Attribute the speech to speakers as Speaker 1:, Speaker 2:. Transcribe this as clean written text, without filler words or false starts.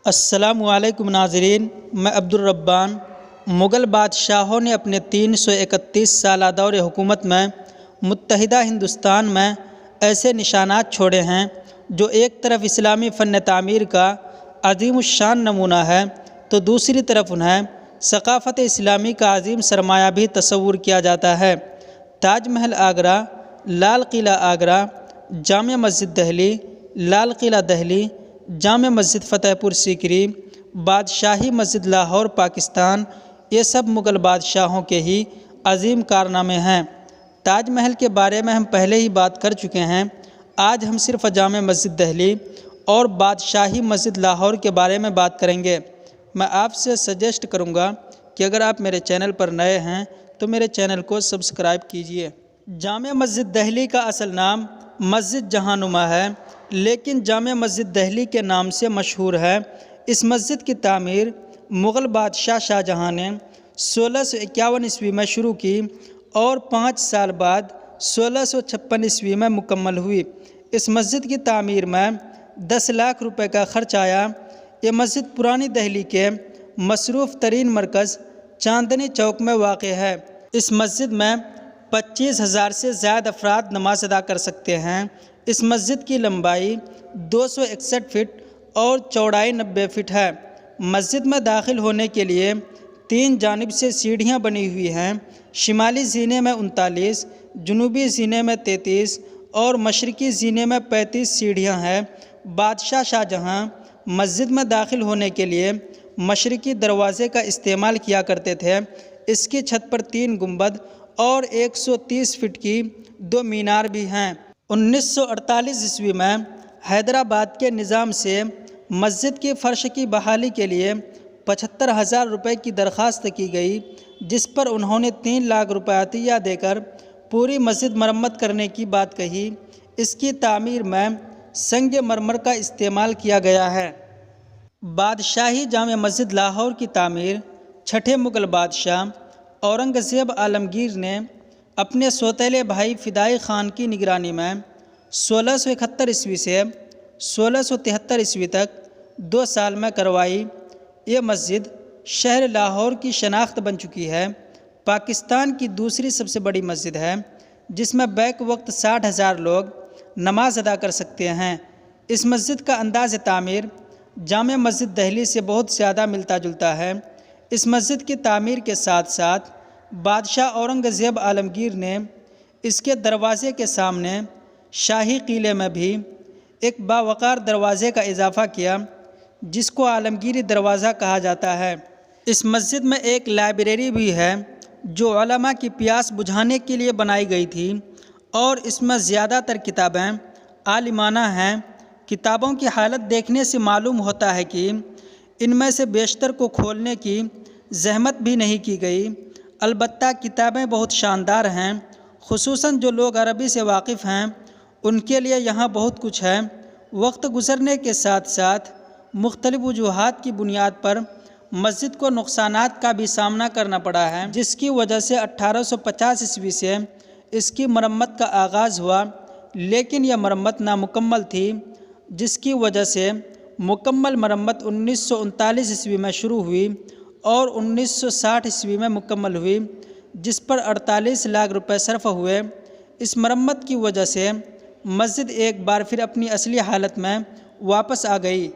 Speaker 1: السلام علیکم ناظرین، میں عبدالربان۔ مغل بادشاہوں نے اپنے 331 سالہ دور حکومت میں متحدہ ہندوستان میں ایسے نشانات چھوڑے ہیں جو ایک طرف اسلامی فن تعمیر کا عظیم الشان نمونہ ہے تو دوسری طرف انہیں ثقافت اسلامی کا عظیم سرمایہ بھی تصور کیا جاتا ہے۔ تاج محل آگرہ، لال قلعہ آگرہ، جامع مسجد دہلی، لال قلعہ دہلی، جامع مسجد فتح پور سیکری، بادشاہی مسجد لاہور پاکستان، یہ سب مغل بادشاہوں کے ہی عظیم کارنامے ہیں۔ تاج محل کے بارے میں ہم پہلے ہی بات کر چکے ہیں۔ آج ہم صرف جامع مسجد دہلی اور بادشاہی مسجد لاہور کے بارے میں بات کریں گے۔ میں آپ سے سجیسٹ کروں گا کہ اگر آپ میرے چینل پر نئے ہیں تو میرے چینل کو سبسکرائب کیجئے۔ جامع مسجد دہلی کا اصل نام مسجد جہاں نما ہے، لیکن جامع مسجد دہلی کے نام سے مشہور ہے۔ اس مسجد کی تعمیر مغل بادشاہ شاہ جہاں نے 1651 عیسوی میں شروع کی اور 5 سال بعد 1656 عیسوی میں مکمل ہوئی۔ اس مسجد کی تعمیر میں 10 لاکھ روپے کا خرچ آیا۔ یہ مسجد پرانی دہلی کے مصروف ترین مرکز چاندنی چوک میں واقع ہے۔ اس مسجد میں 25,000 سے زائد افراد نماز ادا کر سکتے ہیں۔ اس مسجد کی لمبائی 261 فٹ اور چوڑائی 90 فٹ ہے۔ مسجد میں داخل ہونے کے لیے 3 جانب سے سیڑھیاں بنی ہوئی ہیں۔ شمالی زینے میں 39، جنوبی زینے میں 33 اور مشرقی زینے میں 35 سیڑھیاں ہیں۔ بادشاہ شاہ جہاں مسجد میں داخل ہونے کے لیے مشرقی دروازے کا استعمال کیا کرتے تھے۔ اس کی چھت پر 3 گنبد اور 130 فٹ کی 2 مینار بھی ہیں۔ 1948 عیسوی میں حیدرآباد کے نظام سے مسجد کی فرش کی بحالی کے لیے 75,000 روپے کی درخواست کی گئی، جس پر انہوں نے 3 لاکھ روپے عطیہ دے کر پوری مسجد مرمت کرنے کی بات کہی۔ اس کی تعمیر میں سنگ مرمر کا استعمال کیا گیا ہے۔ بادشاہی جامع مسجد لاہور کی تعمیر چھٹے مغل بادشاہ اورنگزیب عالمگیر نے اپنے سوتیلے بھائی فدائی خان کی نگرانی میں 1671 عیسوی سے 1673 عیسوی تک 2 سال میں کروائی۔ یہ مسجد شہر لاہور کی شناخت بن چکی ہے۔ پاکستان کی دوسری سب سے بڑی مسجد ہے، جس میں بیک وقت 60,000 لوگ نماز ادا کر سکتے ہیں۔ اس مسجد کا انداز تعمیر جامع مسجد دہلی سے بہت زیادہ ملتا جلتا ہے۔ اس مسجد کی تعمیر کے ساتھ ساتھ بادشاہ اورنگزیب عالمگیر نے اس کے دروازے کے سامنے شاہی قلعے میں بھی ایک باوقار دروازے کا اضافہ کیا، جس کو عالمگیری دروازہ کہا جاتا ہے۔ اس مسجد میں ایک لائبریری بھی ہے جو علماء کی پیاس بجھانے کے لیے بنائی گئی تھی، اور اس میں زیادہ تر کتابیں عالمانہ ہیں۔ کتابوں کی حالت دیکھنے سے معلوم ہوتا ہے کہ ان میں سے بیشتر کو کھولنے کی زحمت بھی نہیں کی گئی، البتہ کتابیں بہت شاندار ہیں۔ خصوصاً جو لوگ عربی سے واقف ہیں ان کے لیے یہاں بہت کچھ ہے۔ وقت گزرنے کے ساتھ ساتھ مختلف وجوہات کی بنیاد پر مسجد کو نقصانات کا بھی سامنا کرنا پڑا ہے، جس کی وجہ سے 1850 عیسوی سے اس کی مرمت کا آغاز ہوا، لیکن یہ مرمت نامکمل تھی، جس کی وجہ سے مکمل مرمت 1939 عیسوی میں شروع ہوئی اور 1960 عیسوی میں مکمل ہوئی، جس پر 48 لاکھ روپے صرف ہوئے۔ اس مرمت کی وجہ سے مسجد ایک بار پھر اپنی اصلی حالت میں واپس آ گئی۔